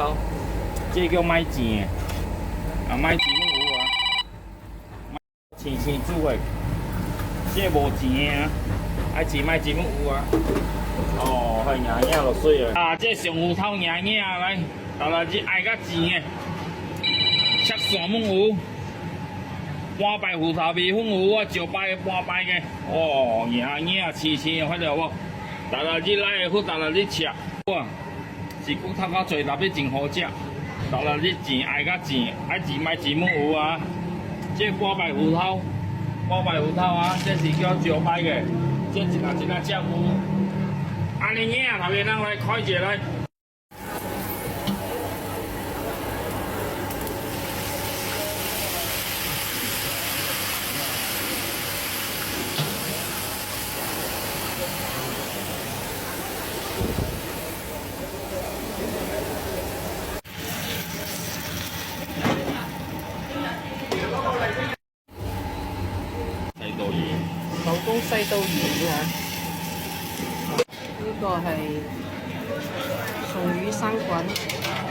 頭，這叫買錢啊，買錢冇有啊，青青煮的，這無錢啊，愛錢買錢冇有啊。哦，係硬硬落水啊！啊，這上芋頭硬硬來，到來這愛個錢的，切蒜冇有，半擺芋頭米粉有啊，就擺半擺嘅。哦，硬硬青青，看到無？到來這來個，到來這切，哇！是骨頭較濟，特別真好食。到來這錢愛個錢，愛錢買錢冇有啊？這半擺芋頭，半擺芋頭啊，這是叫招擺嘅，這一個只有。安尼硬，頭邊人來開一來。西刀魚，手工西刀魚啊！呢個係松魚生滾。